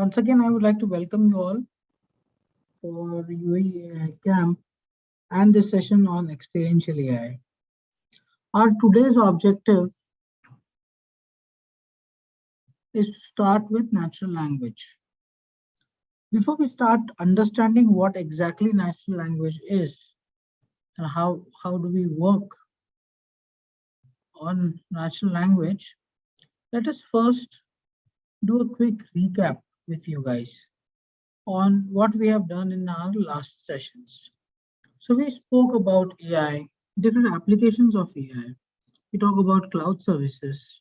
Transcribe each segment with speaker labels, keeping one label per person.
Speaker 1: Once again, I would like to welcome you all for UAE AI Camp and this session on Experiential AI. Our today's objective is to start with natural language. Before we start understanding what exactly natural language is and how do we work on natural language, let us first do a quick recap with you guys on what we have done in our last sessions. So we spoke about AI, different applications of AI. We talk about cloud services.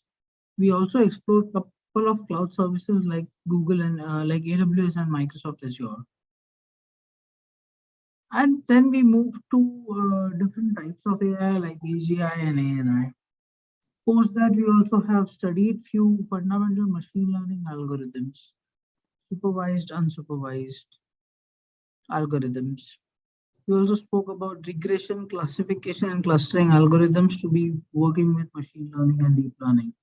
Speaker 1: We also explored a couple of cloud services like Google and like AWS and Microsoft Azure. And then we moved to different types of AI like AGI and ANI. Post that, we also have studied few fundamental machine learning algorithms, supervised, unsupervised algorithms. We also spoke about regression, classification, and clustering algorithms to be working with machine learning and deep learning.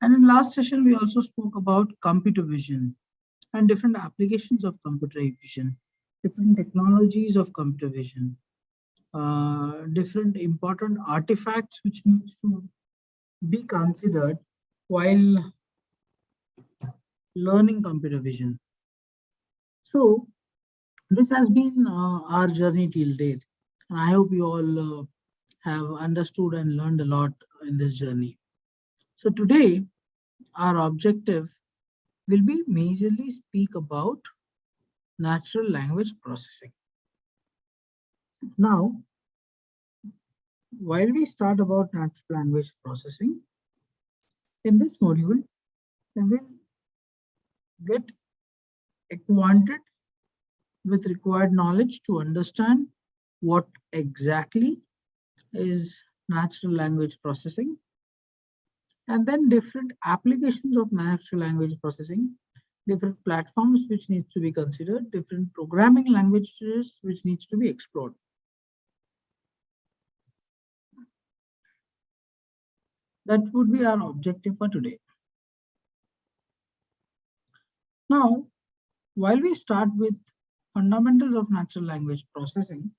Speaker 1: And in last session, we also spoke about computer vision and different applications of computer vision, different technologies of computer vision, different important artifacts which needs to be considered while learning computer vision. So this has been our journey till date, and I hope you all have understood and learned a lot in this journey. So today, our objective will be majorly speak about natural language processing. Now, while we start about natural language processing, in this module, we will get acquainted with required knowledge to understand what exactly is natural language processing, and then different applications of natural language processing, different platforms which needs to be considered, different programming languages which needs to be explored. That would be our objective for today. Now, while we start with fundamentals of natural language processing,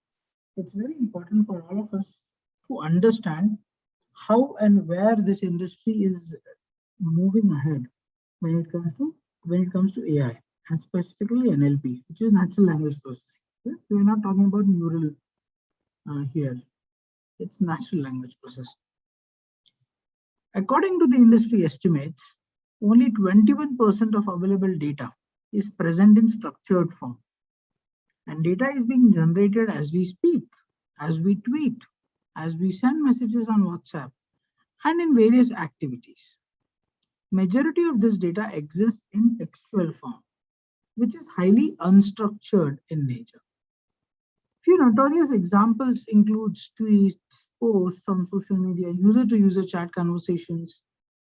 Speaker 1: it's very important for all of us to understand how and where this industry is moving ahead when it comes to AI and specifically NLP, which is natural language processing. Okay? We're not talking about neural here. It's natural language processing. According to the industry estimates, only 21% of available data is present in structured form. And data is being generated as we speak, as we tweet, as we send messages on WhatsApp, and in various activities. Majority of this data exists in textual form, which is highly unstructured in nature. Few notorious examples include tweets, posts on social media, user-to-user chat conversations,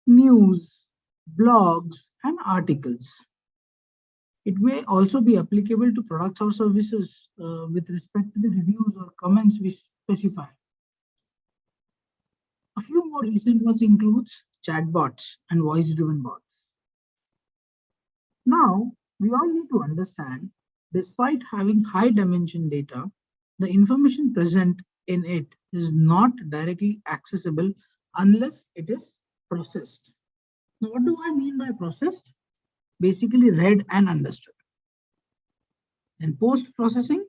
Speaker 1: news, blogs, and articles. It may also be applicable to products or services with respect to the reviews or comments we specify. A few more recent ones includes chatbots and voice-driven bots. Now, we all need to understand, despite having high dimension data, the information present in it is not directly accessible unless it is processed. Now, what do I mean by processed? Basically read and understood. And post-processing,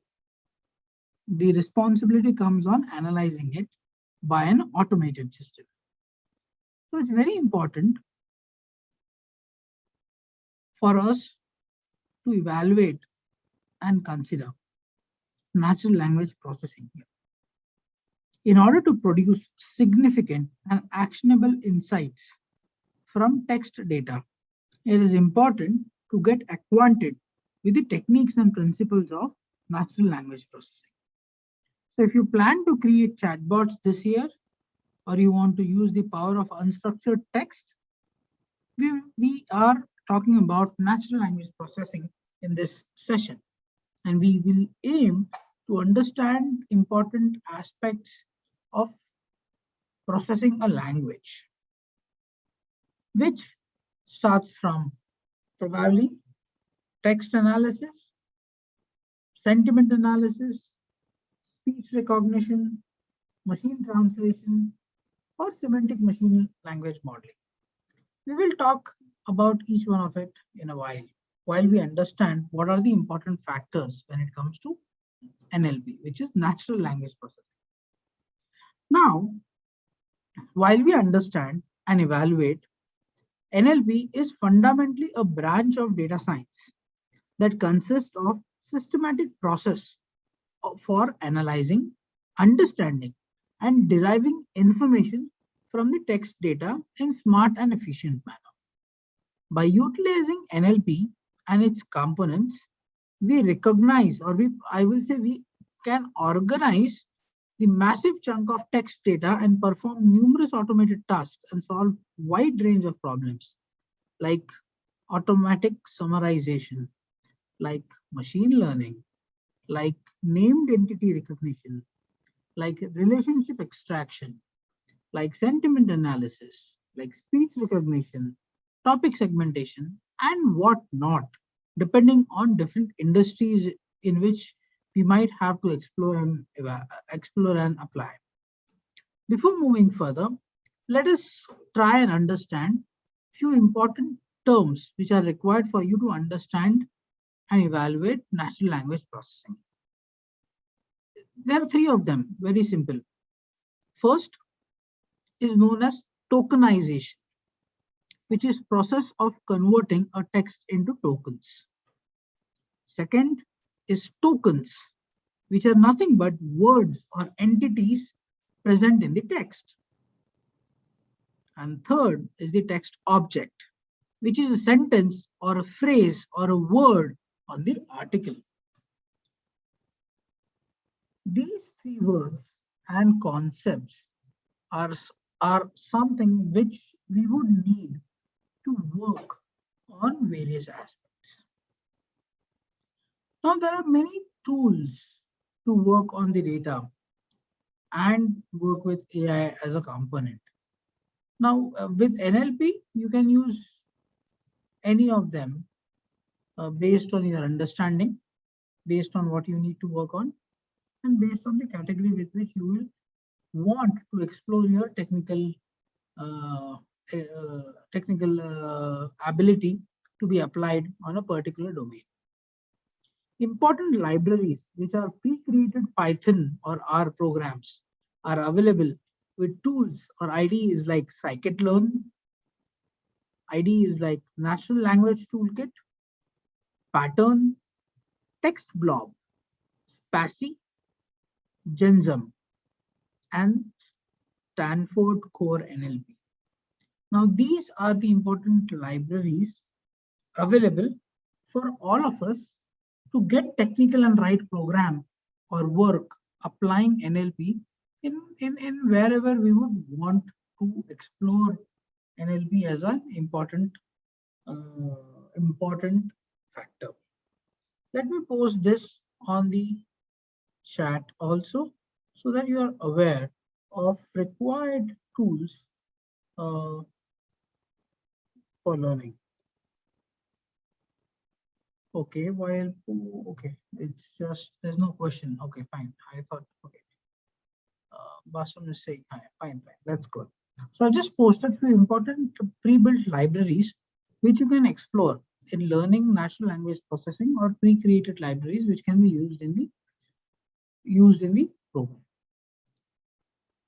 Speaker 1: the responsibility comes on analyzing it by an automated system. So it's very important for us to evaluate and consider natural language processing here. In order to produce significant and actionable insights from text data, it is important to get acquainted with the techniques and principles of natural language processing. So if you plan to create chatbots this year, or you want to use the power of unstructured text, we are talking about natural language processing in this session. And we will aim to understand important aspects of processing a language, which starts from probably text analysis, sentiment analysis, speech recognition, machine translation, or semantic machine language modeling. We will talk about each one of it in a while we understand what are the important factors when it comes to NLP, which is natural language processing. Now, while we understand and evaluate, NLP is fundamentally a branch of data science that consists of systematic process for analyzing, understanding, and deriving information from the text data in smart and efficient manner. By utilizing NLP and its components, we recognize, or we can organize the massive chunk of text data and perform numerous automated tasks and solve wide range of problems like automatic summarization, like machine learning, like named entity recognition, like relationship extraction, like sentiment analysis, like speech recognition, topic segmentation, and whatnot, depending on different industries in which we might have to explore and apply. Before moving further, let us try and understand few important terms which are required for you to understand and evaluate natural language processing. There are three of them, very simple. First is known as tokenization, which is process of converting a text into tokens. Second is tokens, which are nothing but words or entities present in the text. And third is the text object, which is a sentence or a phrase or a word on the article. These three words and concepts are something which we would need to work on various aspects. Now, there are many tools to work on the data and work with AI as a component. Now, with NLP, you can use any of them based on your understanding, based on what you need to work on, and based on the category with which you will want to explore your technical ability to be applied on a particular domain. Important libraries which are pre-created Python or R programs are available with tools or IDEs like scikit-learn, IDEs like Natural Language Toolkit, Pattern, TextBlob, Spassy, Gensum, and Stanford Core NLP. Now, these are the important libraries available for all of us to get technical and write program or work applying NLP in wherever we would want to explore NLP as an important factor. Let me post this on the chat also so that you are aware of required tools for learning. Okay, okay, it's just, there's no question. Okay, fine. I thought, okay. Basam is saying, fine, that's good. So I just posted few important pre-built libraries which you can explore in learning natural language processing, or pre-created libraries which can be used in the program.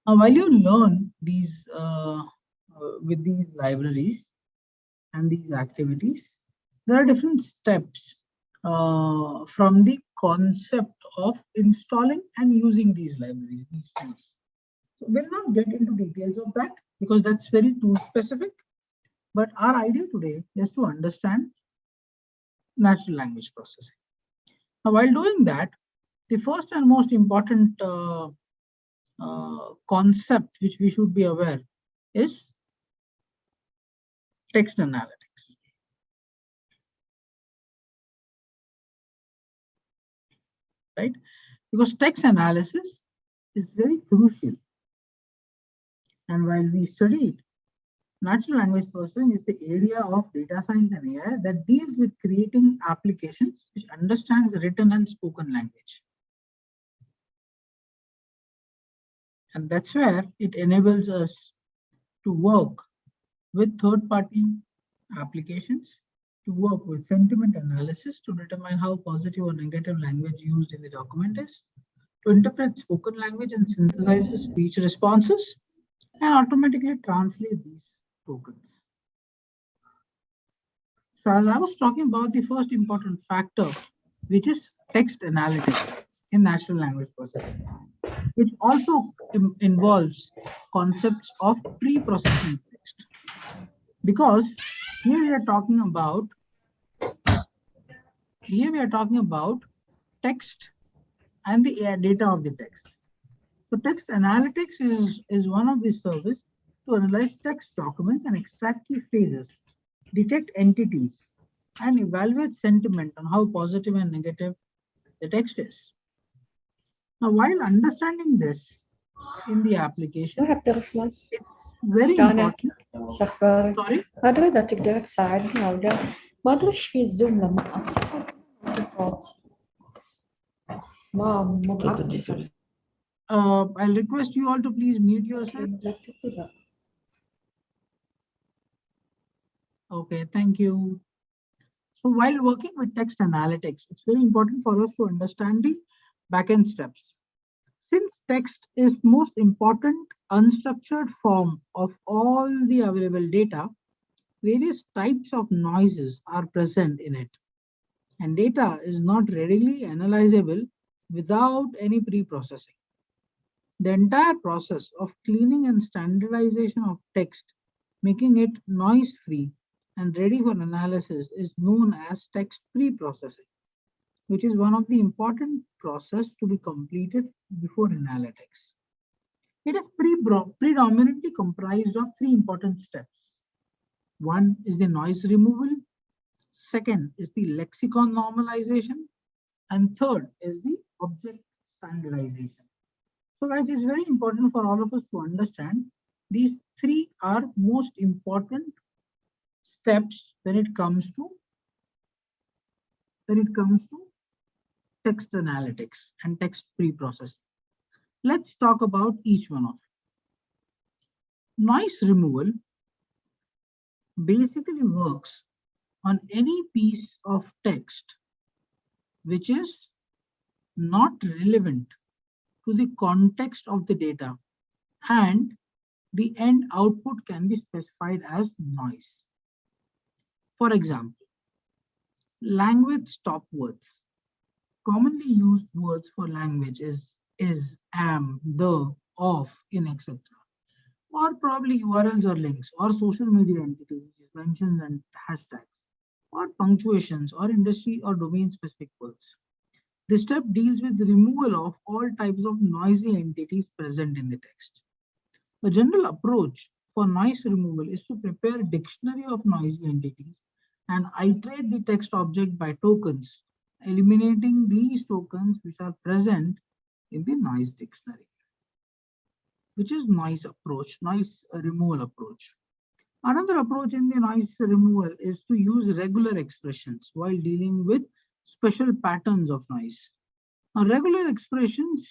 Speaker 1: Now, while you learn these with these libraries and these activities, there are different steps from the concept of installing and using these libraries, these tools. So we'll not get into details of that because that's very tool specific. But our idea today is to understand natural language processing. Now, while doing that, the first and most important concept which we should be aware is text analytics. Right? Because text analysis is very crucial. And while we study it, Natural language processing is the area of data science and AI that deals with creating applications which understands written and spoken language. And that's where it enables us to work with third-party applications, to work with sentiment analysis to determine how positive or negative language used in the document is, to interpret spoken language and synthesize the speech responses, and automatically translate these tokens. So as I was talking about the first important factor, which is text analytics in natural language processing, which also involves concepts of pre-processing text. Because here we are talking about text and the data of the text. So text analytics is one of the services to analyze text documents and extract key phrases, detect entities, and evaluate sentiment on how positive and negative the text is. Now, while understanding this in the application, it's very important. Sorry?
Speaker 2: ما ادري اذا تقدر تساعدني او لا. ما ادري ايش في الزوم لما افتح صوت ما معرف.
Speaker 1: I'll request you all to please mute yourself. Okay, thank you. So while working with text analytics, it's very important for us to understand the backend steps. Since text is most important unstructured form of all the available data, various types of noises are present in it. And data is not readily analyzable without any pre-processing. The entire process of cleaning and standardization of text, making it noise-free and ready for analysis, is known as text pre-processing, which is one of the important process to be completed before analytics. It is predominantly comprised of three important steps. One is the noise removal, second is the lexicon normalization, and third is the object standardization. So guys, it's very important for all of us to understand these three are most important steps when it comes to text analytics and text pre-processing. Let's talk about each one of them. Noise removal basically works on any piece of text which is not relevant to the context of the data, and the end output can be specified as noise. For example, language stop words. Commonly used words for language is, am, the, of, in, etc. Or probably URLs or links or social media entities, mentions and hashtags, or punctuations or industry or domain specific words. This step deals with the removal of all types of noisy entities present in the text. A general approach for noise removal is to prepare a dictionary of noisy entities and iterate the text object by tokens, eliminating these tokens which are present in the noise dictionary, which is noise removal approach. Another approach in the noise removal is to use regular expressions while dealing with special patterns of noise. Now, regular expressions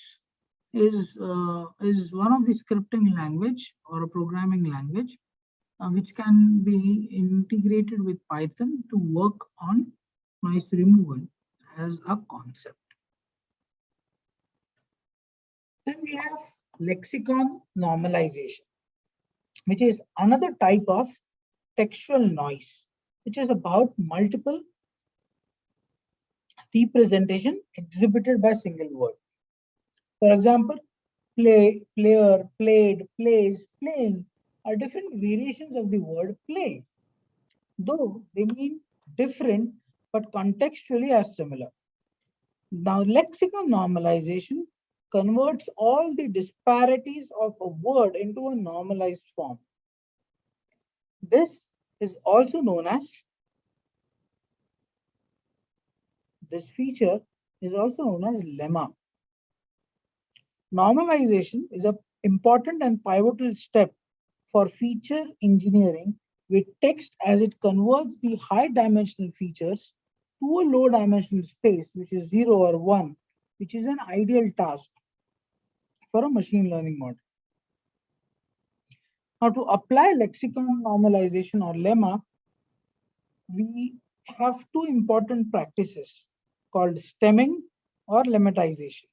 Speaker 1: is one of the scripting language or a programming language which can be integrated with Python to work on noise removal as a concept. Then we have lexicon normalization, which is another type of textual noise, which is about multiple representation exhibited by single word. For example, play, player, played, plays, playing are different variations of the word play, though they mean different but contextually are similar. Now, lexicon normalization converts all the disparities of a word into a normalized form. This feature is also known as lemma. Normalization is an important and pivotal step for feature engineering with text as it converts the high dimensional features to a low dimensional space, which is 0 or 1, which is an ideal task for a machine learning model. Now, to apply lexicon normalization or lemma, we have two important practices called stemming or lemmatization.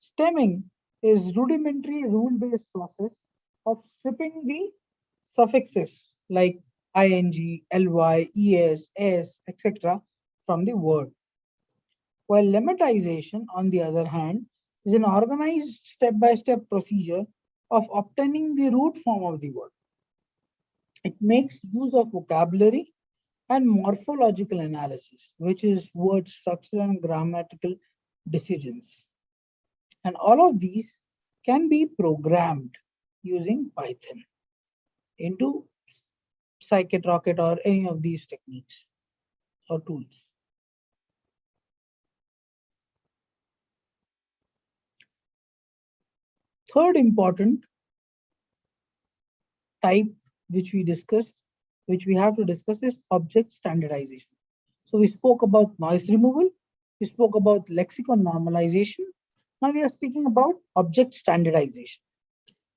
Speaker 1: Stemming is rudimentary rule-based process of stripping the suffixes like ing, ly, es, s, etc. from the word. While lemmatization, on the other hand, is an organized step-by-step procedure of obtaining the root form of the word. It makes use of vocabulary and morphological analysis, which is word structure and grammatical decisions. And all of these can be programmed using Python into Scikit-Rocket or any of these techniques or tools. Third important type which we have to discuss is object standardization. So we spoke about noise removal, we spoke about lexicon normalization. Now we are speaking about object standardization.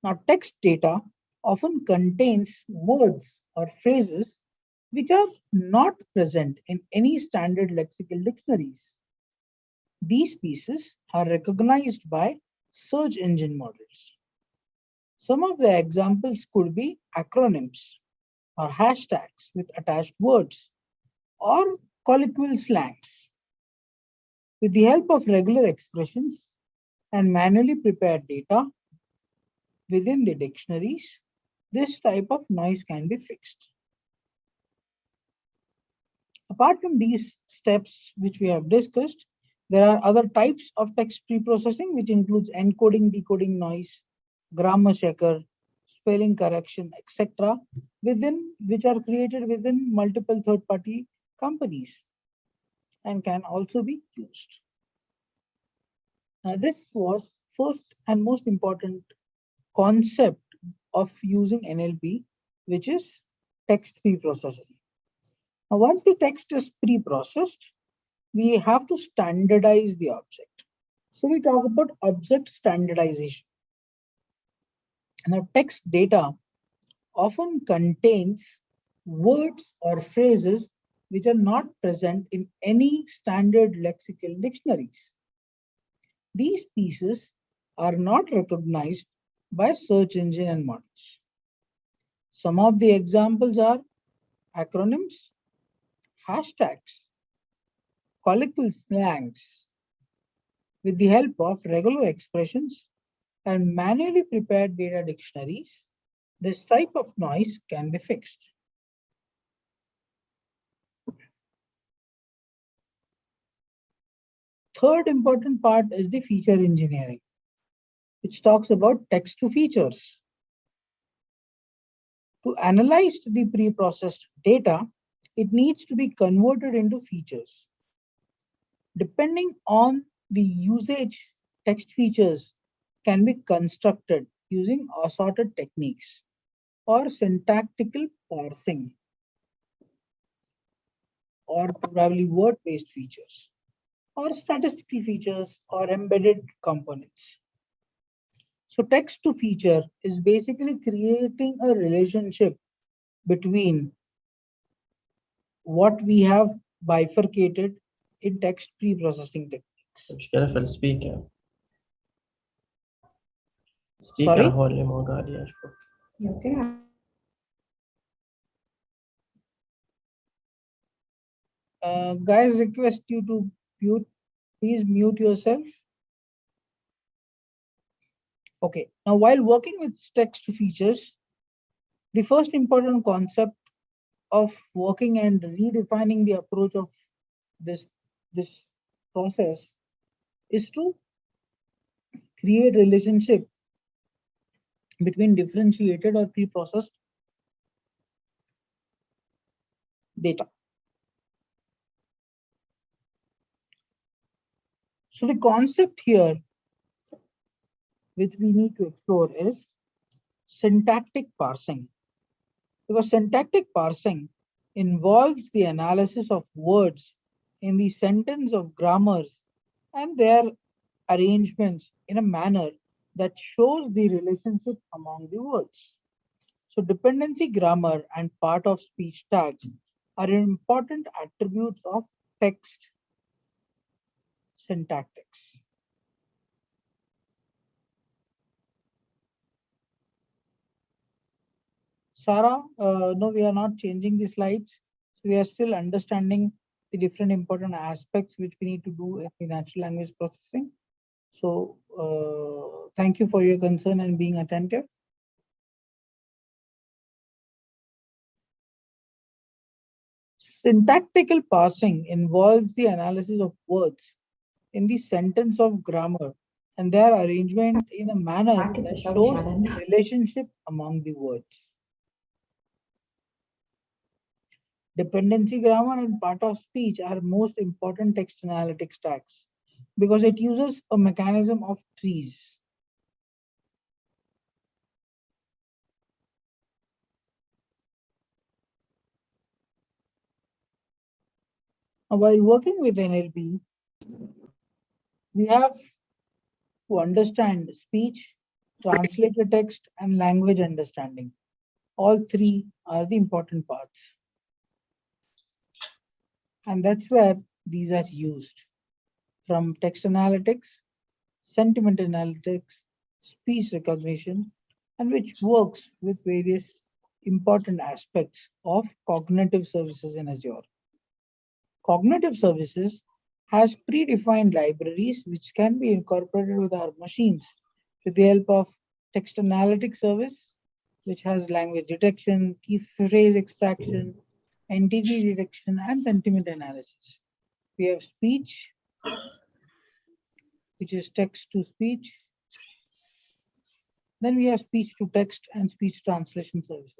Speaker 1: Now text data often contains words or phrases which are not present in any standard lexical dictionaries. These pieces are recognized by search engine models. Some of the examples could be acronyms or hashtags with attached words or colloquial slangs. With the help of regular expressions and manually prepared data within the dictionaries, this type of noise can be fixed. Apart from these steps which we have discussed, there are other types of text preprocessing which includes encoding, decoding noise, grammar checker, spelling correction, etc., which are created within multiple third-party companies and can also be used. Now, this was first and most important concept of using NLP, which is text preprocessing. Now, once the text is pre-processed, we have to standardize the object. So we talk about object standardization. Now, text data often contains words or phrases which are not present in any standard lexical dictionaries. These pieces are not recognized by search engine and models. Some of the examples are acronyms, hashtags, colloquial slangs. With the help of regular expressions and manually prepared data dictionaries, this type of noise can be fixed. Third important part is the feature engineering, which talks about text to features. To analyze the pre-processed data, it needs to be converted into features. Depending on the usage, text features can be constructed using assorted techniques or syntactic parsing or probably word-based features or statistical features or embedded components. So text to feature is basically creating a relationship between what we have bifurcated in text pre-processing techniques.
Speaker 3: المشكلة في السبيكر
Speaker 1: Sorry?
Speaker 3: هو اللي مو قاعد يشبك.
Speaker 1: Guys, request you to please mute yourself. Okay, now while working with text to features, the first important concept of working and redefining the approach of this process is to create relationship between differentiated or pre-processed data. So the concept here which we need to explore is syntactic parsing. Because syntactic parsing involves the analysis of words in the sentence of grammars and their arrangements in a manner that shows the relationship among the words. So dependency grammar and part of speech tags are important attributes of text syntactics. Sarah, no, we are not changing the slides. So we are still understanding the different important aspects which we need to do in natural language processing. So thank you for your concern and being attentive. Syntactical parsing involves the analysis of words in the sentence of grammar and their arrangement in a manner that shows the relationship among the words. Dependency grammar and part of speech are most important text analytics tags because it uses a mechanism of trees. Now, while working with NLP, we have to understand speech, translated text, and language understanding. All three are the important parts. And that's where these are used. From text analytics, sentiment analytics, speech recognition, and which works with various important aspects of cognitive services in Azure. Cognitive services has predefined libraries which can be incorporated with our machines with the help of text analytics service, which has language detection, key phrase extraction, entity detection, and sentiment analysis. We have speech, which is text to speech. Then we have speech to text and speech translation services.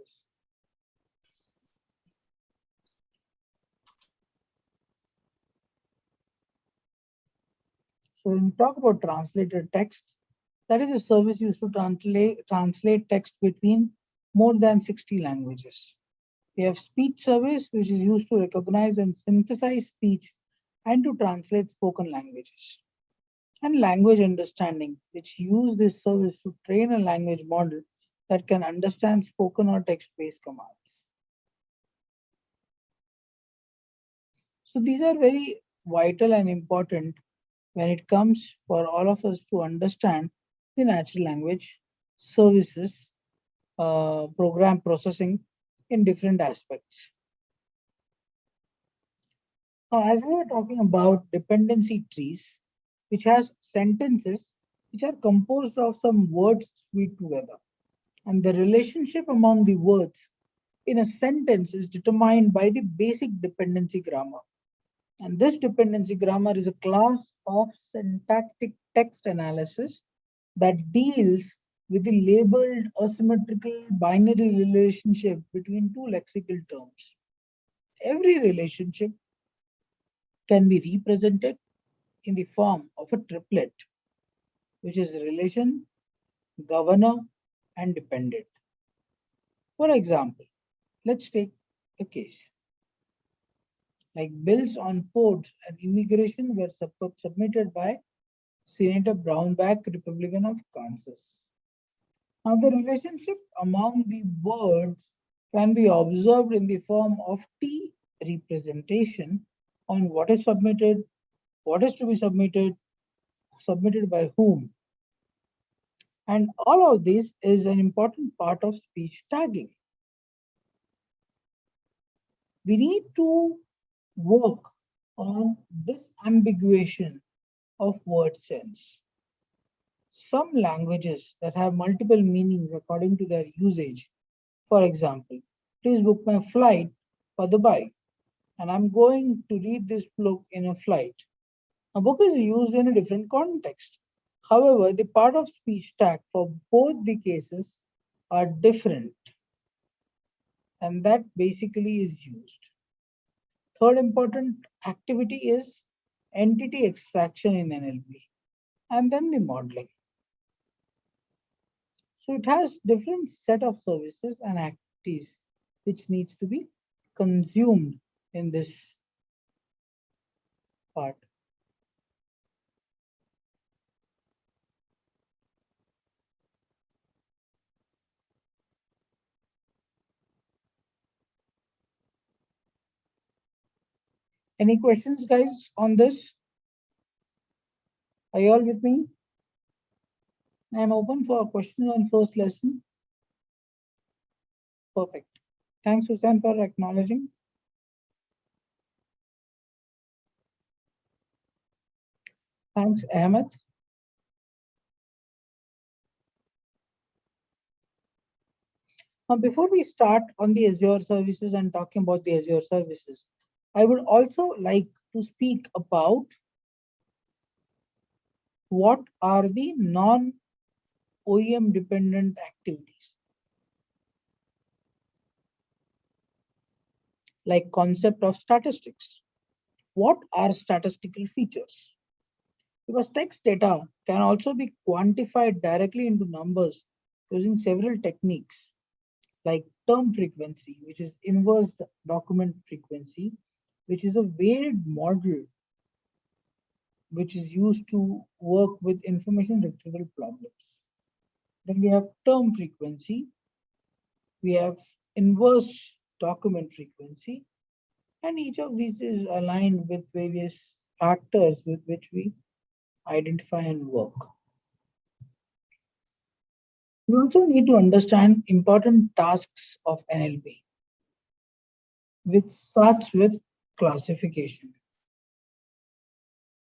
Speaker 1: So when we talk about translated text, that is a service used to translate text between more than 60 languages. We have speech service, which is used to recognize and synthesize speech and to translate spoken languages. And language understanding, which use this service to train a language model that can understand spoken or text-based commands. So these are very vital and important when it comes for all of us to understand the natural language services program processing in different aspects. Now, as we were talking about dependency trees, which has sentences which are composed of some words sweet together. And the relationship among the words in a sentence is determined by the basic dependency grammar. And this dependency grammar is a class of syntactic text analysis that deals with the labeled asymmetrical binary relationship between two lexical terms. Every relationship can be represented in the form of a triplet, which is relation, governor, and dependent. For example, let's take a case like bills on ports and immigration were submitted by Senator Brownback, Republican of Kansas. Now, the relationship among the words can be observed in the form of T representation on what is submitted, what is to be submitted by whom. And all of this is an important part of speech tagging. We need to work on disambiguation of word sense. Some languages that have multiple meanings according to their usage. For example, please book my flight for Dubai. And I'm going to read this book in a flight. A book is used in a different context. However, the part of speech tag for both the cases are different. And that basically is used. Third important activity is entity extraction in NLP, and then the modeling. So it has different set of services and activities which needs to be consumed in this part. Any questions, guys, on this? Are you all with me? I'm open for questions on first lesson. Perfect. Thanks, Susan, for acknowledging. Thanks, Ahmed. Now, before we start on the Azure services and talking about the Azure services, I would also like to speak about what are the non-OEM dependent activities, like concept of statistics. What are statistical features? Because text data can also be quantified directly into numbers using several techniques like term frequency, which is inverse document frequency, which is a weighted model which is used to work with information retrieval problems. Then we have term frequency, we have inverse document frequency, and each of these is aligned with various factors with which we identify and work. We also need to understand important tasks of NLP, which starts with classification.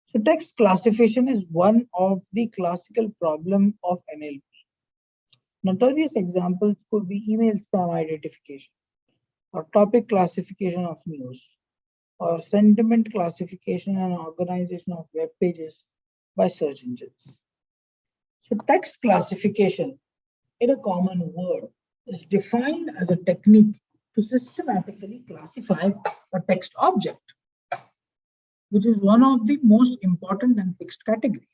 Speaker 1: So text classification is one of the classical problem of NLP. Notorious examples could be email spam identification, or topic classification of news, or sentiment classification and organization of web pages by search engines. So text classification, in a common word, is defined as a technique to systematically classify a text object, which is one of the most important and fixed category.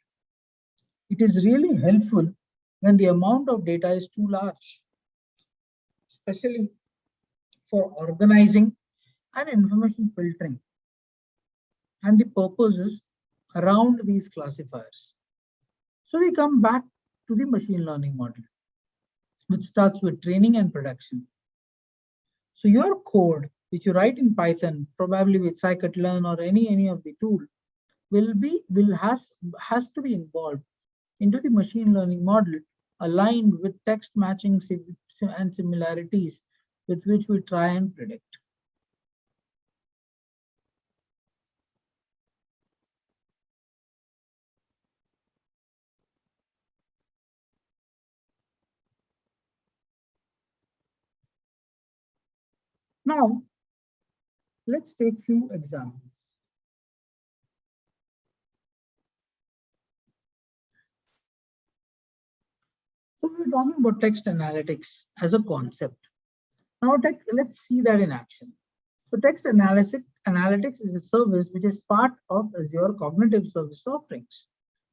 Speaker 1: It is really helpful when the amount of data is too large, especially for organizing and information filtering, and the purposes around these classifiers. So we come back to the machine learning model, which starts with training and production. So your code, which you write in Python, probably with scikit-learn or any of the tool, has to be involved into the machine learning model, aligned with text matching and similarities with which we try and predict. Now, let's take few examples. So we're talking about text analytics as a concept. Now let's see that in action. So text analytics is a service which is part of Azure Cognitive Service offerings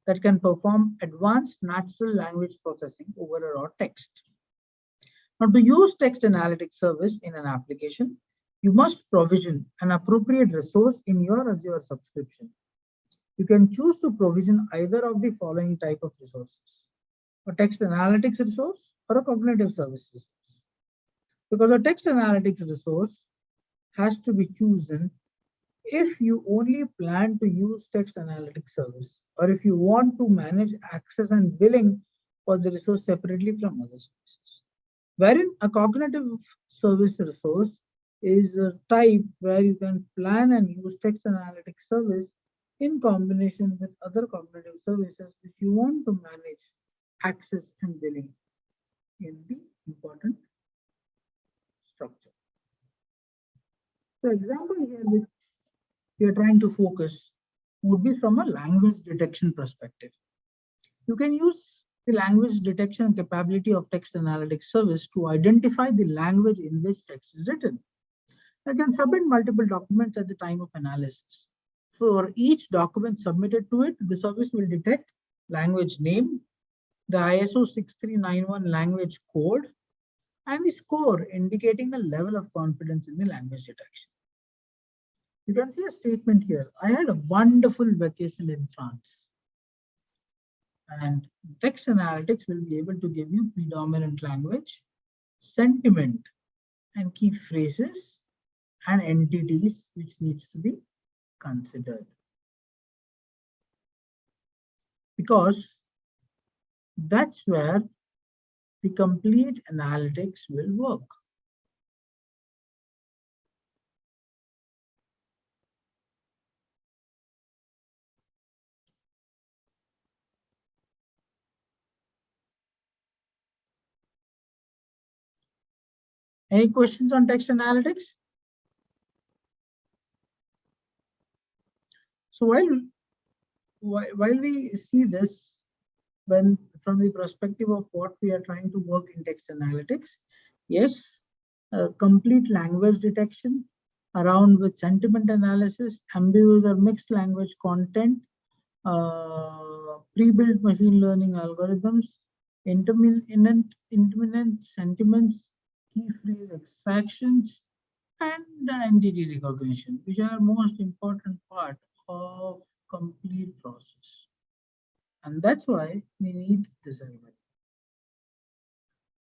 Speaker 1: that can perform advanced natural language processing over a raw text. Now, to use text analytics service in an application, you must provision an appropriate resource in your Azure subscription. You can choose to provision either of the following type of resources: a text analytics resource or a cognitive service resource. Because a text analytics resource has to be chosen if you only plan to use text analytics service, or if you want to manage access and billing for the resource separately from other services. Wherein a cognitive service resource is a type where you can plan and use text analytics service in combination with other cognitive services which you want to manage access and billing in the important structure. So example here which we are trying to focus would be from a language detection perspective. You can use the language detection capability of text analytics service to identify the language in which text is written. You can submit multiple documents at the time of analysis. For each document submitted to it, the service will detect language name, the ISO 6391 language code, and the score indicating a level of confidence in the language detection. You can see a statement here. I had a wonderful vacation in France. And text analytics will be able to give you predominant language, sentiment, and key phrases and entities which needs to be considered. Because that's where the complete analytics will work. Any questions on text analytics? So while we see this, when from the perspective of what we are trying to work in text analytics, yes, complete language detection around with sentiment analysis, ambiguous or mixed language content, pre-built machine learning algorithms, intermittent sentiments, key phrase extractions, and entity recognition, which are most important part of complete process. And that's why we need this algorithm.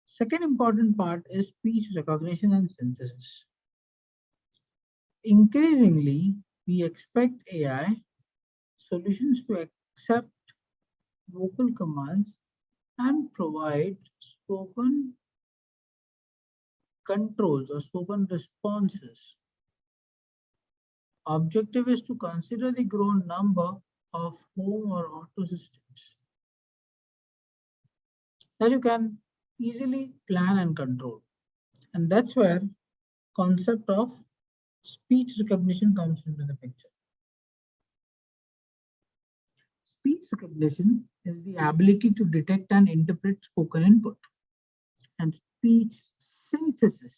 Speaker 1: Second important part is speech recognition and synthesis. Increasingly, we expect AI solutions to accept vocal commands and provide spoken controls or spoken responses. Objective is to consider the grown number of home or auto systems that you can easily plan and control. And that's where concept of speech recognition comes into the picture. Speech recognition is the ability to detect and interpret spoken input. And speech synthesis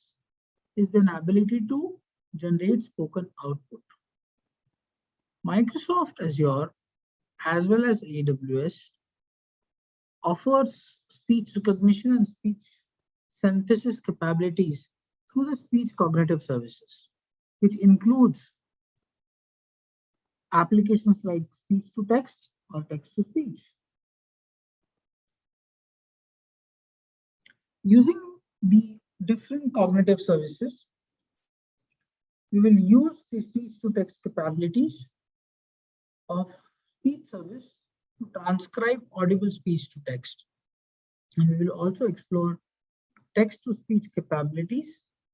Speaker 1: is an ability to generate spoken output. Microsoft Azure as well as AWS offers speech recognition and speech synthesis capabilities through the speech cognitive services, which includes applications like speech to text or text to speech. Using the different cognitive services, we will use the speech to text capabilities of speech service to transcribe audible speech to text. And we will also explore text to speech capabilities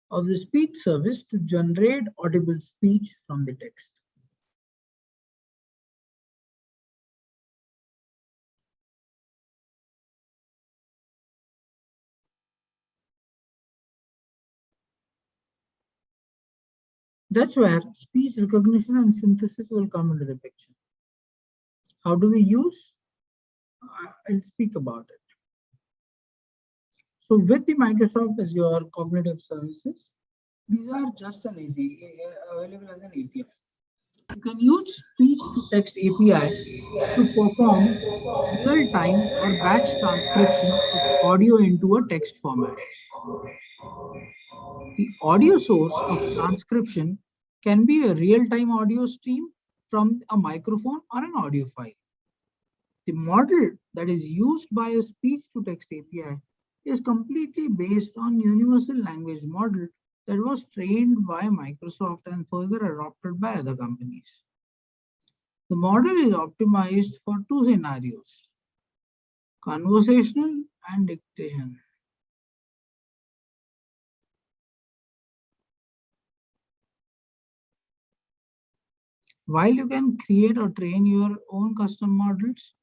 Speaker 1: of the speech service to generate audible speech from the text. That's where speech recognition and synthesis will come into the picture. How do we use? I'll speak about it. So with the Microsoft Azure cognitive services, these are just available as an API. You can use speech to text API to perform real-time or batch transcription of audio into a text format. The audio source of transcription can be a real-time audio stream from a microphone or an audio file. The model that is used by a speech-to-text API is completely based on universal language model that was trained by Microsoft and further adopted by other companies. The model is optimized for two scenarios, conversational and dictation. While you can create or train your own custom models,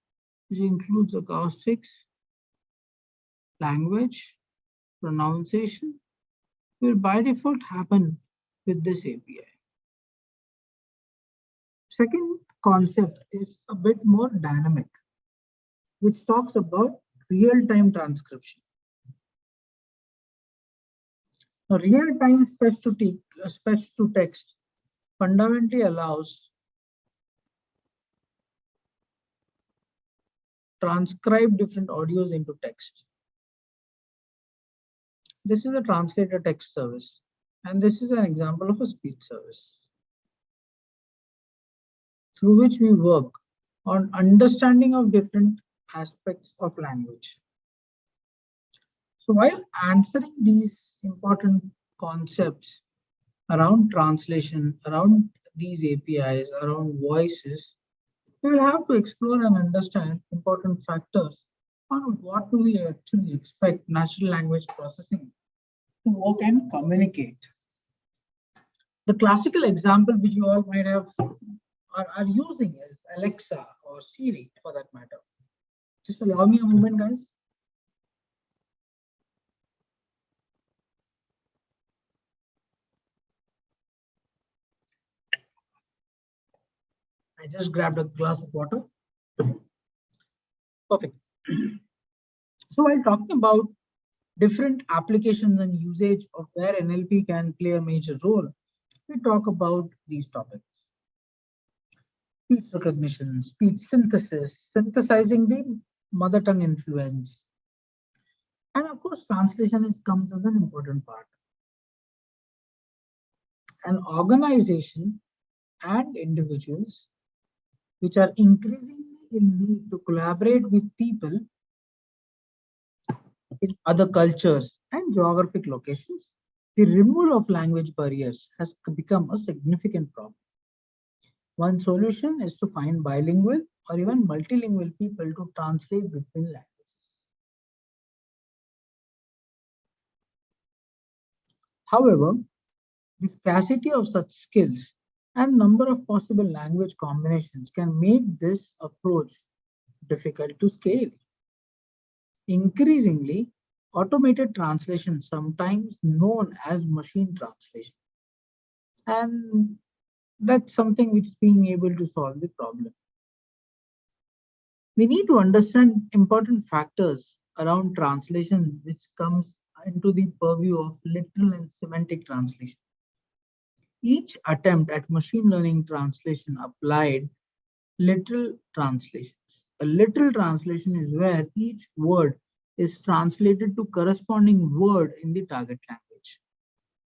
Speaker 1: which includes acoustics, language, pronunciation, will by default happen with this API. Second concept is a bit more dynamic, which talks about real-time transcription. A real-time speech-to-text fundamentally allows transcribe different audios into text. This is a translator text service, and this is an example of a speech service through which we work on understanding of different aspects of language. So while answering these important concepts around translation, around these APIs, around voices, we will have to explore and understand important factors on what do we actually expect natural language processing to work and communicate. The classical example which you all might have are using is Alexa or Siri for that matter. Just allow me a moment, guys. I just grabbed a glass of water. Perfect. So while talking about different applications and usage of where NLP can play a major role, we talk about these topics. Speech recognition, speech synthesis, synthesizing the mother tongue influence. And of course, translation comes as an important part. An organization and individuals which are increasingly in need to collaborate with people in other cultures and geographic locations, the removal of language barriers has become a significant problem. One solution is to find bilingual or even multilingual people to translate between languages. However, the scarcity of such skills and number of possible language combinations can make this approach difficult to scale. Increasingly, automated translation, sometimes known as machine translation, and that's something which is being able to solve the problem. We need to understand important factors around translation, which comes into the purview of literal and semantic translation. Each attempt at machine learning translation applied literal translations. A literal translation is where each word is translated to corresponding word in the target language.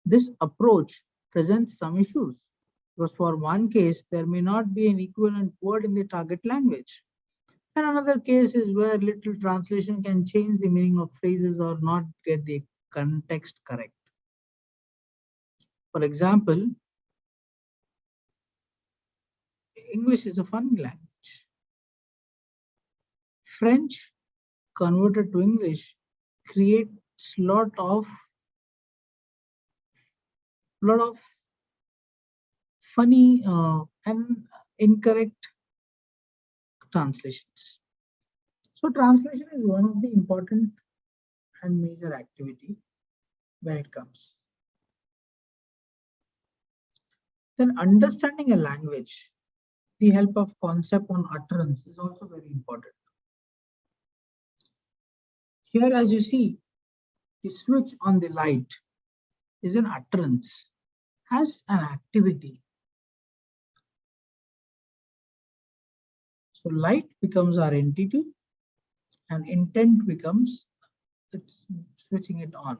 Speaker 1: This approach presents some issues because for one case, there may not be an equivalent word in the target language. And another case is where literal translation can change the meaning of phrases or not get the context correct. For example, English is a funny language. French converted to English creates lot of funny and incorrect translations. So translation is one of the important and major activity when it comes. Then understanding a language, the help of concept on utterance is also very important. Here, as you see, the switch on the light is an utterance, has an activity. So light becomes our entity and intent becomes switching it on.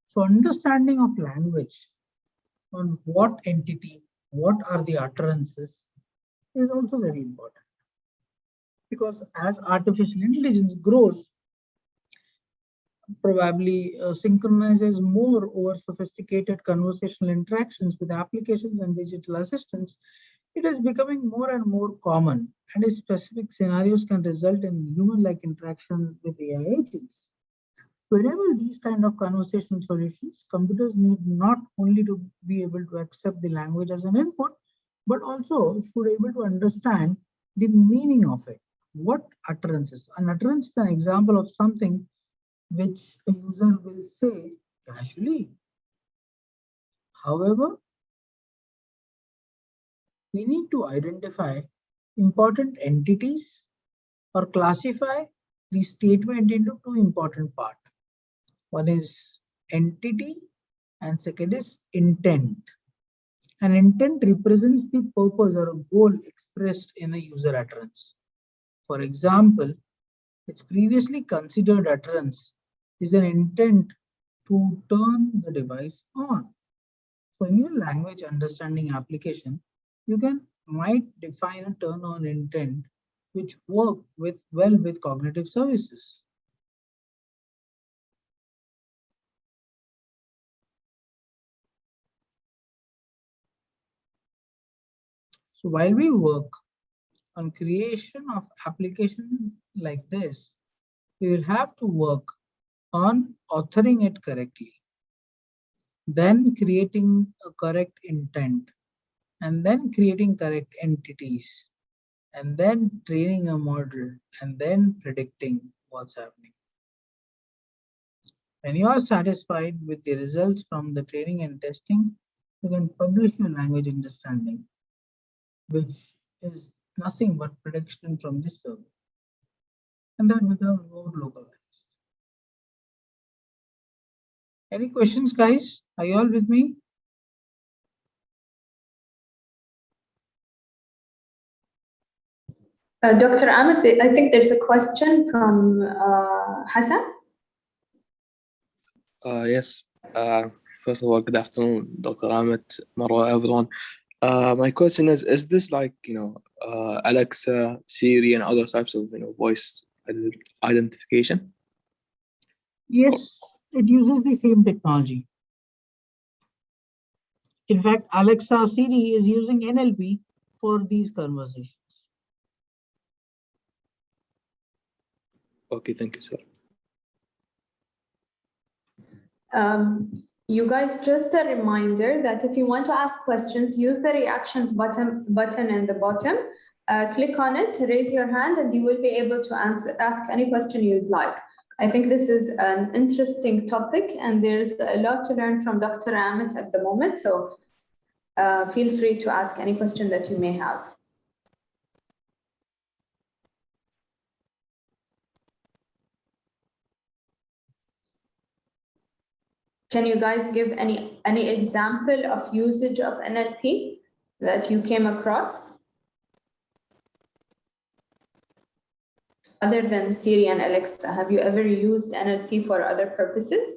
Speaker 1: So understanding of language on what entity, what are the utterances is also very important. Because as artificial intelligence grows, probably synchronizes more over sophisticated conversational interactions with applications and digital assistants, it is becoming more and more common, and its specific scenarios can result in human-like interaction with AI agents. To enable these kind of conversation solutions, computers need not only to be able to accept the language as an input, but also should be able to understand the meaning of it. What utterances? An utterance is an example of something which a user will say casually. However, we need to identify important entities or classify the statement into two important parts. One is entity and second is intent. An intent represents the purpose or a goal expressed in a user utterance. For example, its previously considered utterance is an intent to turn the device on. So in your language understanding application, you might define a turn on intent which work well with cognitive services. So while we work on creation of application like this, we will have to work on authoring it correctly, then creating a correct intent, and then creating correct entities, and then training a model, and then predicting what's happening. When you are satisfied with the results from the training and testing, you can publish your language understanding, which is nothing but prediction from this server. And that becomes more localized. Any questions, guys? Are you all with me?
Speaker 2: Dr. Ahmed, I think there's a question from Hassan.
Speaker 4: Yes. First of all, good afternoon, Dr. Ahmed, Marwa, everyone. My question is this like, Alexa, Siri, and other types of, voice identification?
Speaker 1: Yes, it uses the same technology. In fact, Alexa Siri is using NLP for these conversations.
Speaker 4: Okay, thank you, sir.
Speaker 2: You guys, just a reminder that if you want to ask questions, use the reactions button in the bottom. Click on it, raise your hand, and you will be able to ask any question you'd like. I think this is an interesting topic, and there's a lot to learn from Dr. Ahmed at the moment. So feel free to ask any question that you may have. Can you guys give any example of usage of NLP that you came across? Other than Siri and Alexa, have you ever used NLP for other purposes?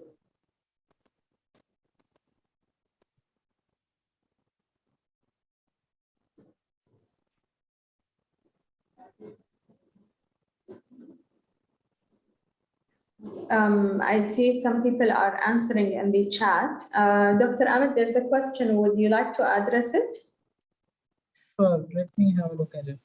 Speaker 2: I see some people are answering in the chat. Dr. Ahmed, there's a question. Would you like to address it?
Speaker 1: Sure, let me have a look at it.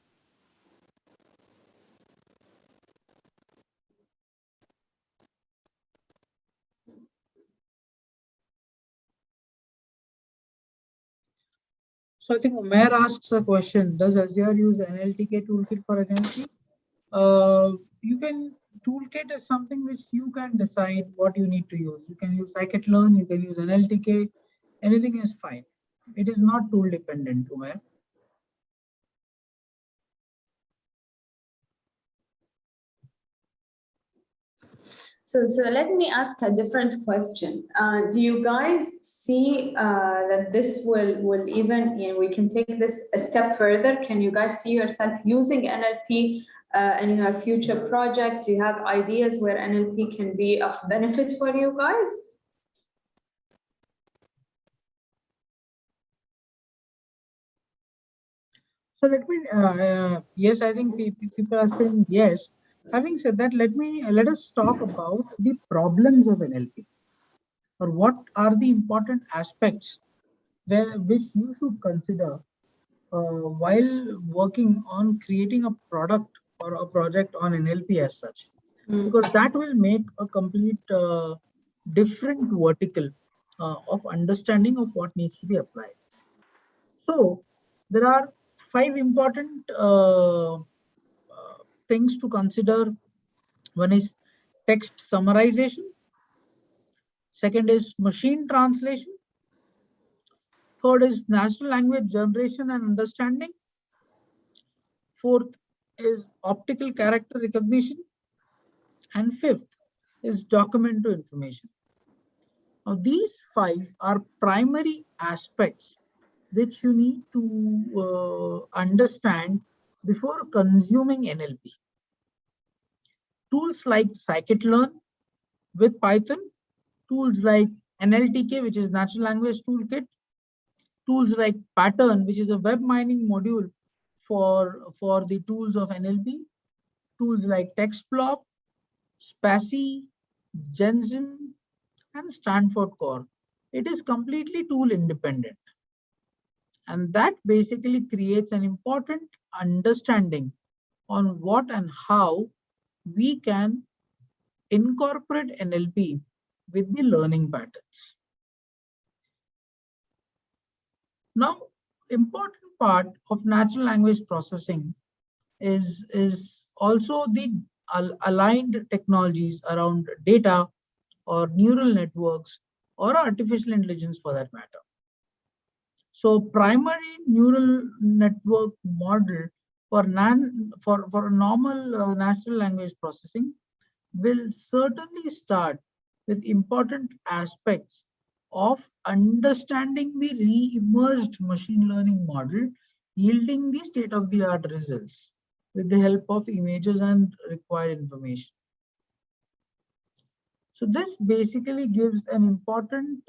Speaker 1: So I think Umair asks a question, does Azure use NLTK toolkit for NLP? You can, toolkit is something which you can decide what you need to use. You can use scikit-learn, you can use NLTK, anything is fine. It is not tool dependent, Umair.
Speaker 2: So let me ask a different question. Do you guys see that this will even, we can take this a step further? Can you guys see yourself using NLP in your future projects? Do you have ideas where NLP can be of benefit for you guys?
Speaker 1: So let me, yes, I think people are saying yes. Having said that, let us talk about the problems of NLP, or what are the important aspects which you should consider while working on creating a product or a project on NLP as such, because that will make a complete different vertical of understanding of what needs to be applied. So there are 5 important things to consider. One is text summarization. Second is machine translation. Third is natural language generation and understanding. Fourth is optical character recognition. And fifth is document to information. Now, these 5 are primary aspects which you need to understand before consuming NLP. Tools like scikit-learn with Python, tools like NLTK, which is Natural Language Toolkit, tools like Pattern, which is a web mining module for the tools of NLP, tools like TextBlock, Spassy, Gensim, and Stanford Core. It is completely tool independent. And that basically creates an important understanding on what and how we can incorporate NLP with the learning patterns. Now, important part of natural language processing is also the aligned technologies around data or neural networks or artificial intelligence for that matter. So primary neural network model for normal natural language processing will certainly start with important aspects of understanding the re-emerged machine learning model, yielding the state-of-the-art results with the help of images and required information. So this basically gives an important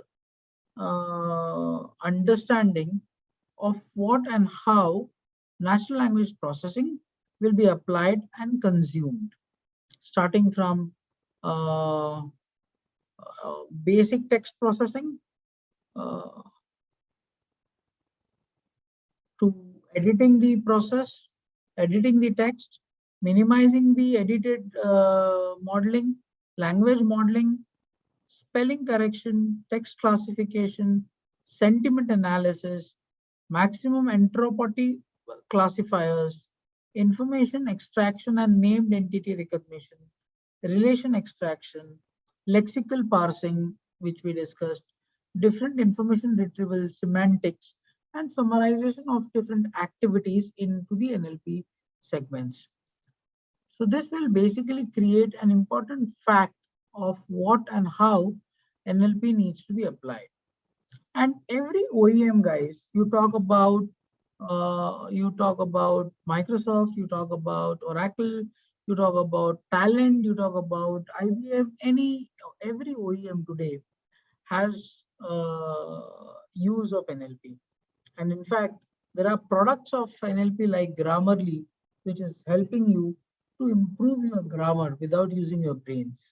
Speaker 1: understanding of what and how natural language processing will be applied and consumed, starting from basic text processing to editing the process, editing the text, minimizing the edited modeling, language modeling, spelling correction, text classification, sentiment analysis, maximum entropy classifiers, information extraction and named entity recognition, relation extraction, lexical parsing, which we discussed, different information retrieval, semantics, and summarization of different activities into the NLP segments. So this will basically create an important fact of what and how NLP needs to be applied. And every OEM, guys, you talk about Microsoft, you talk about Oracle, you talk about Talent, you talk about IBM. Every OEM today has use of NLP, and in fact, there are products of NLP like Grammarly, which is helping you to improve your grammar without using your brains.